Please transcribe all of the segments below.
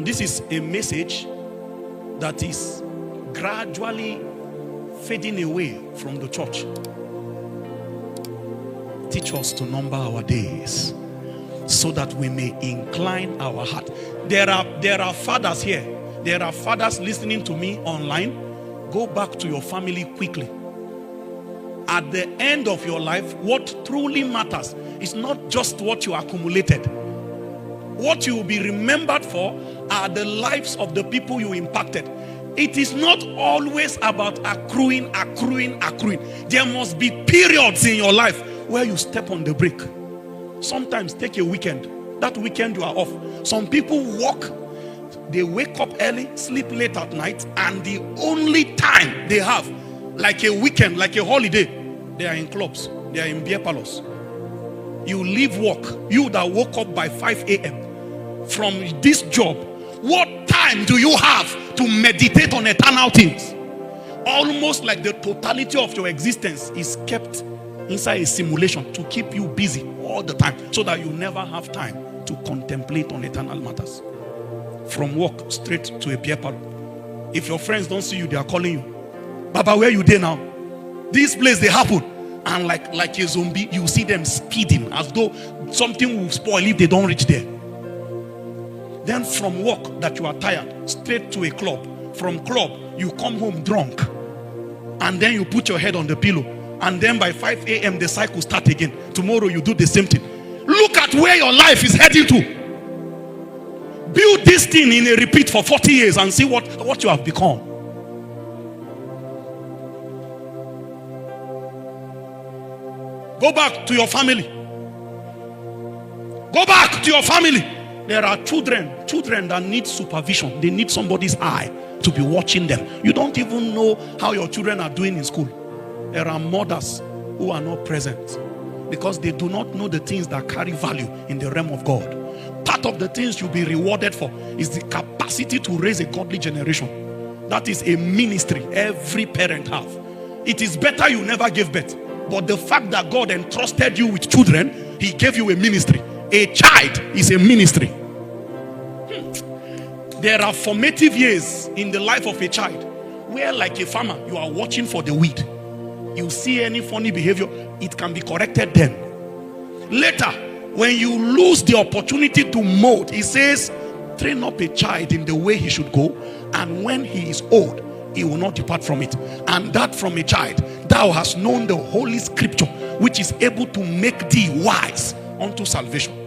And this is a message that is gradually fading away from the church. Teach us to number our days so that we may incline our heart. There are fathers here. There are fathers listening to me online. Go back to your family quickly. At the end of your life, what truly matters is not just what you accumulated. What you will be remembered for are the lives of the people you impacted. It is not always about accruing. There must be periods in your life where you step on the brake. Sometimes take a weekend. That weekend you are off. Some people walk, they wake up early, sleep late at night, and the only time they have, like a weekend, like a holiday, they are in clubs, they are in beer parlors. You leave work, you that woke up by 5 a.m. from this job, what time do you have to meditate on eternal things? Almost like the totality of your existence is kept inside a simulation to keep you busy all the time, so that you never have time to contemplate on eternal matters. From work straight to a beer parlor. If your friends don't see you, they are calling you. Baba, where you there now? This place they happen. And like a zombie, you see them speeding as though something will spoil if they don't reach there. Then from work that you are tired, straight to a club. From club, you come home drunk. And then you put your head on the pillow. And then by 5 a.m. the cycle starts again. Tomorrow you do the same thing. Look at where your life is heading to. Build this thing in a repeat for 40 years and see what you have become. Go back to your family. Go back to your family. There are children that need supervision. They need somebody's eye to be watching them. You don't even know how your children are doing in school. There are mothers who are not present because they do not know the things that carry value in the realm of God. Part of the things you'll be rewarded for is the capacity to raise a godly generation. That is a ministry every parent have. It is better you never gave birth. But the fact that God entrusted you with children, He gave you a ministry. A child is a ministry. There are formative years in the life of a child where, like a farmer, you are watching for the weed. You see any funny behavior, it can be corrected then. Later, when you lose the opportunity to mold, He says, train up a child in the way he should go, and when he is old, he will not depart from it. And that from a child, thou hast known the holy scripture, which is able to make thee wise unto salvation.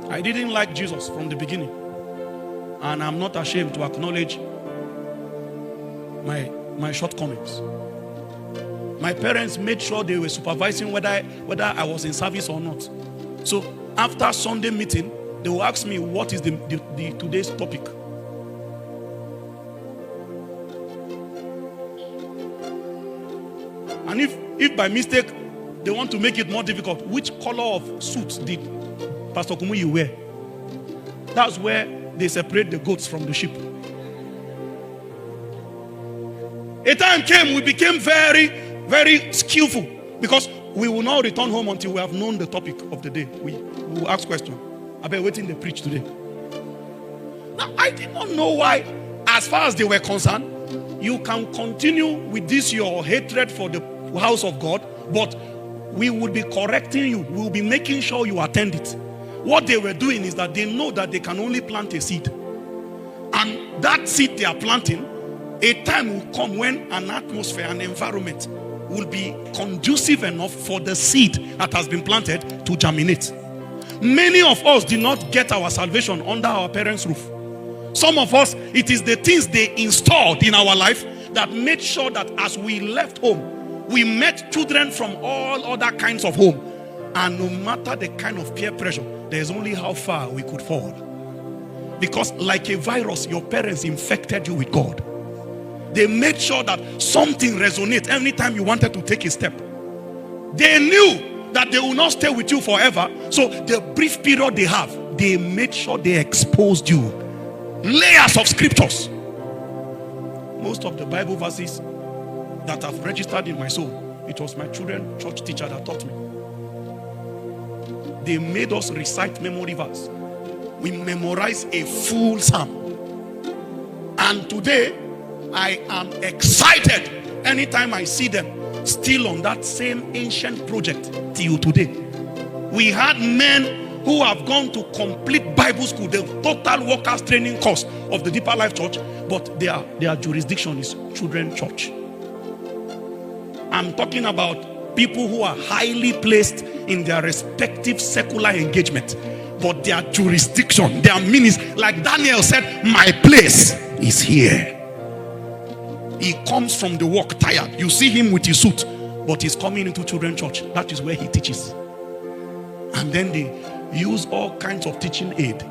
I didn't like Jesus from the beginning, and I'm not ashamed to acknowledge my shortcomings. My parents made sure they were supervising whether I was in service or not. So after Sunday meeting, they will ask me, what is the today's topic? And if by mistake they want to make it more difficult, which color of suit did Pastor Kumuyi wear? That's where they separate the goats from the sheep. A time came, we became very, very skillful, because we will not return home until we have known the topic of the day. We will ask questions. I've been waiting to preach today. Now, I did not know why, as far as they were concerned, you can continue with this your hatred for the house of God, but we will be correcting you. We will be making sure you attend it. What they were doing is that they know that they can only plant a seed. And that seed they are planting, a time will come when an atmosphere, an environment will be conducive enough for the seed that has been planted to germinate. Many of us did not get our salvation under our parents' roof. Some of us, it is the things they installed in our life that made sure that as we left home, we met children from all other kinds of home. And no matter the kind of peer pressure, there's only how far we could fall. Because like a virus, your parents infected you with God. They made sure that something resonates every time you wanted to take a step. They knew that they will not stay with you forever. So the brief period they have, they made sure they exposed you. Layers of scriptures. Most of the Bible verses that have registered in my soul, it was my children church teacher that taught me. they made us recite memory verse. We memorize a full psalm. And today, I am excited anytime I see them still on that same ancient project till today. We had men who have gone to complete Bible school, the total workers training course of the Deeper Life Church, but their jurisdiction is children church. I'm talking about people who are highly placed in their respective secular engagement, but their jurisdiction, their ministry, like Daniel said, my place is here. He comes from the work tired. You see him with his suit, but he's coming into children church. That is where he teaches. And then they use all kinds of teaching aid,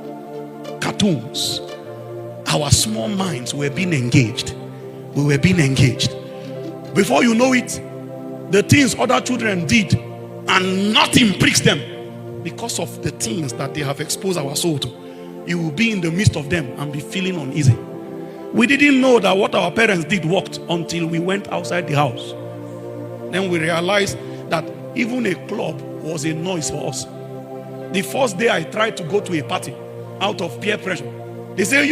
cartoons. Our small minds were being engaged. We were being engaged. Before you know it, the things other children did, and nothing pricks them because of the things that they have exposed our soul to. You will be in the midst of them and be feeling uneasy. We didn't know that what our parents did worked until we went outside the house. Then we realized that even a club was a noise for us. The first day I tried to go to a party out of peer pressure, they say,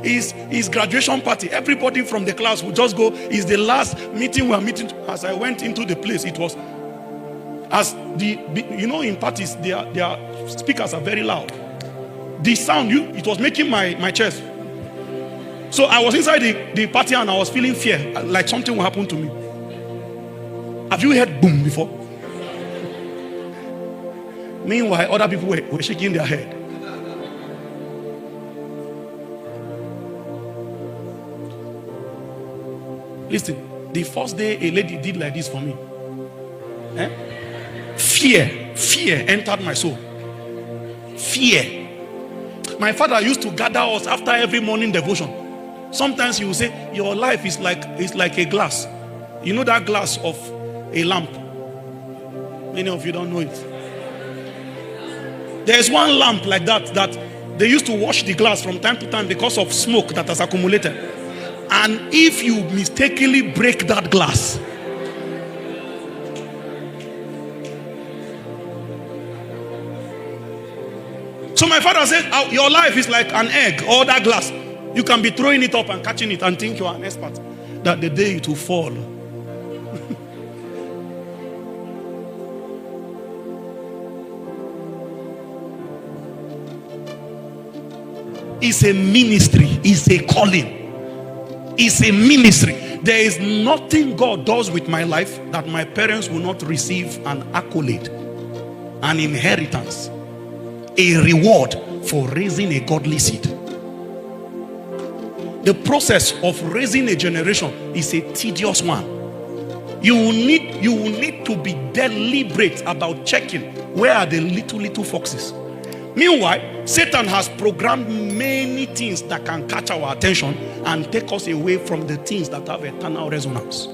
it's graduation party. Everybody from the class will just go. It's the last meeting we are meeting. As I went into the place, it was as in parties, their speakers are very loud. The sound, it was making my chest. So I was inside the party and I was feeling fear, like something will happen to me. Have you heard boom before? Meanwhile, other people were shaking their head. Listen, the first day a lady did like this for me. Fear entered my soul. Fear. My father used to gather us after every morning devotion. Sometimes he will say, your life is like a glass. You know that glass of a lamp? Many of you don't know it. There's one lamp like that they used to wash the glass from time to time because of smoke that has accumulated. And if you mistakenly break that glass, so my father said, your life is like an egg or that glass. You can be throwing it up and catching it and think you are an expert. That the day it will fall. It's a ministry. It's a calling. It's a ministry. There is nothing God does with my life that my parents will not receive an accolade, an inheritance, a reward for raising a godly seed. The process of raising a generation is a tedious one. You will need to be deliberate about checking where are the little foxes. Meanwhile, Satan has programmed many things that can catch our attention and take us away from the things that have eternal resonance.